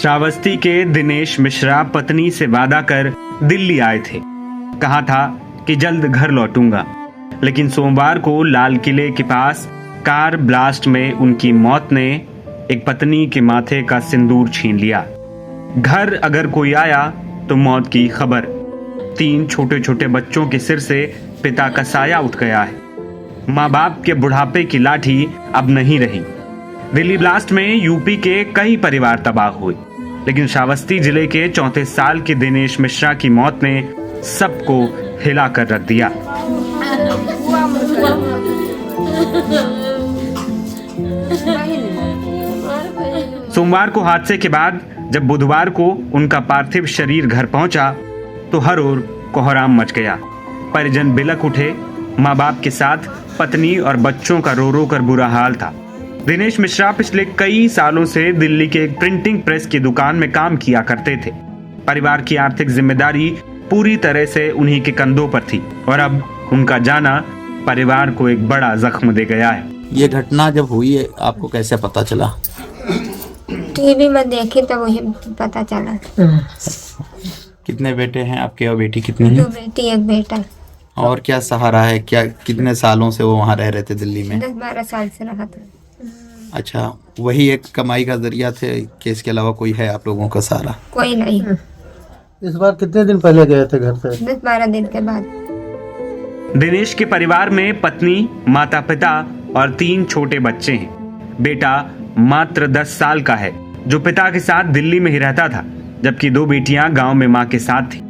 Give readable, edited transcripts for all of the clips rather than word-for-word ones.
श्रावस्ती के दिनेश मिश्रा पत्नी से वादा कर दिल्ली आए थे। कहा था कि जल्द घर लौटूंगा, लेकिन सोमवार को लाल किले के पास कार ब्लास्ट में उनकी मौत ने एक पत्नी के माथे का सिंदूर छीन लिया। घर अगर कोई आया तो मौत की खबर। 3 छोटे छोटे बच्चों के सिर से पिता का साया उठ गया है। माँ बाप के बुढ़ापे की लाठी अब नहीं रही। दिल्ली ब्लास्ट में यूपी के कई परिवार तबाह हुए, लेकिन श्रावस्ती जिले के 34 साल के दिनेश मिश्रा की मौत ने सबको हिला कर रख दिया। सोमवार को हादसे के बाद जब बुधवार को उनका पार्थिव शरीर घर पहुंचा तो हर ओर कोहराम मच गया। परिजन बिलख उठे। माँ बाप के साथ पत्नी और बच्चों का रो रो कर बुरा हाल था। दिनेश मिश्रा पिछले कई सालों से दिल्ली के एक प्रिंटिंग प्रेस की दुकान में काम किया करते थे। परिवार की आर्थिक जिम्मेदारी पूरी तरह से उन्हीं के कंधों पर थी और अब उनका जाना परिवार को एक बड़ा जख्म दे गया है। ये घटना जब हुई है आपको कैसे पता चला? टीवी में देखी तो वही पता चला। कितने बेटे हैं आपके और बेटी कितनी है? 2 बेटी 1 बेटा। और क्या सहारा है? क्या कितने सालों से वो वहाँ रह रहे थे दिल्ली में? 10-12 साल से रहा था। अच्छा, वही एक कमाई का जरिया थे कि इसके अलावा कोई है आप लोगों का सहारा? कोई नहीं। इस बार कितने दिन पहले गए थे घर से? 10-12 दिन के बाद। दिनेश के परिवार में पत्नी, माता पिता और 3 छोटे बच्चे हैं। बेटा मात्र 10 साल का है जो पिता के साथ दिल्ली में ही रहता था, जबकि 2 बेटियां गांव में मां के साथ थी।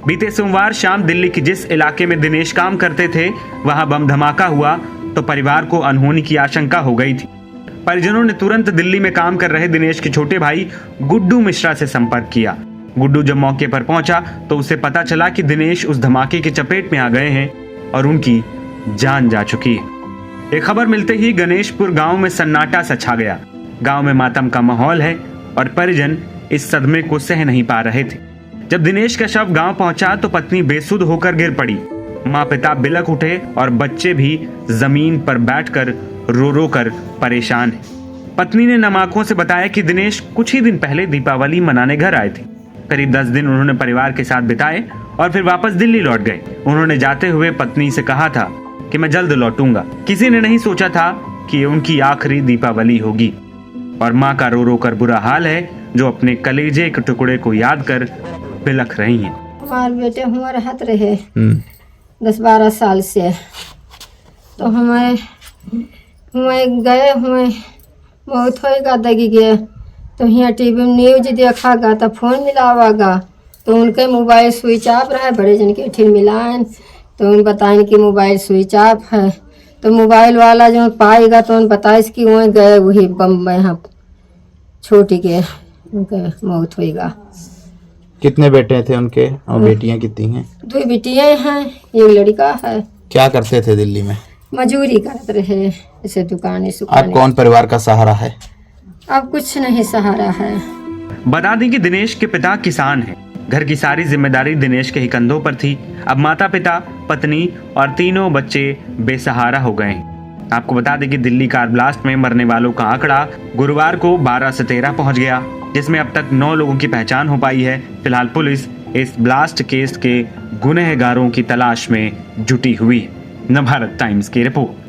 बीते सोमवार शाम दिल्ली के जिस इलाके में दिनेश काम करते थे वहां बम धमाका हुआ तो परिवार को अनहोनी की आशंका हो गई थी। परिजनों ने तुरंत दिल्ली में काम कर रहे दिनेश के छोटे भाई गुड्डू मिश्रा से संपर्क किया। गुड्डू जब मौके पर पहुंचा तो उसे पता चला कि दिनेश उस धमाके की चपेट में आ गए हैं और उनकी जान जा चुकी है। ये खबर मिलते ही गणेशपुर गांव में सन्नाटा सा छा गया। गांव में मातम का माहौल है और परिजन इस सदमे को सह नहीं पा रहे थे। जब दिनेश का शव गांव पहुंचा तो पत्नी बेसुध होकर गिर पड़ी। माँ पिता बिलख उठे और बच्चे भी जमीन पर बैठकर रो रो कर परेशान हैं। पत्नी ने नम आंखों से बताया कि दिनेश कुछ ही दिन पहले दीपावली मनाने घर आए थे। करीब 10 दिन उन्होंने परिवार के साथ बिताए और फिर वापस दिल्ली लौट गए। उन्होंने जाते हुए पत्नी से कहा था कि मैं जल्द लौटूंगा। किसी ने नहीं सोचा था कि ये उनकी आखिरी दीपावली होगी। और माँ का रो रो कर बुरा हाल है जो अपने कलेजे के टुकड़े को याद कर बिलख रही हैं। हमारे बेटे हुआ रहत रहे 10-12 साल से, तो हमें गए हुए बहुत होएगा दगी गए तो यहाँ टीवी में न्यूज देखागा तो फोन मिलावागा तो उनके मोबाइल स्विच ऑफ रहा है। बड़े जन के ठीक मिलाएं तो उन बताएं कि मोबाइल स्विच ऑफ है, तो मोबाइल वाला जो पाएगा तो उन बताइस कि वहीं गए वही बम में यहाँ छोटी के उनके मौत होएगा। कितने बेटे थे उनके और बेटियां कितनी हैं? 2 बेटियां हैं, 1 लड़का है। क्या करते थे दिल्ली में? मजूरी करते रहे, जैसे दुकानें अब कौन परिवार का सहारा है? अब कुछ नहीं सहारा है। बता दें कि दिनेश के पिता किसान हैं। घर की सारी जिम्मेदारी दिनेश के ही कंधों पर थी। अब माता पिता, पत्नी और 3 बच्चे बेसहारा हो गए हैं। आपको बता दें कि दिल्ली कार ब्लास्ट में मरने वालों का आंकड़ा गुरुवार को 12 से 13 पहुंच गया, जिसमें अब तक 9 लोगों की पहचान हो पाई है। फिलहाल पुलिस इस ब्लास्ट केस के गुनहगारों की तलाश में जुटी हुई है। नवभारत टाइम्स की रिपोर्ट।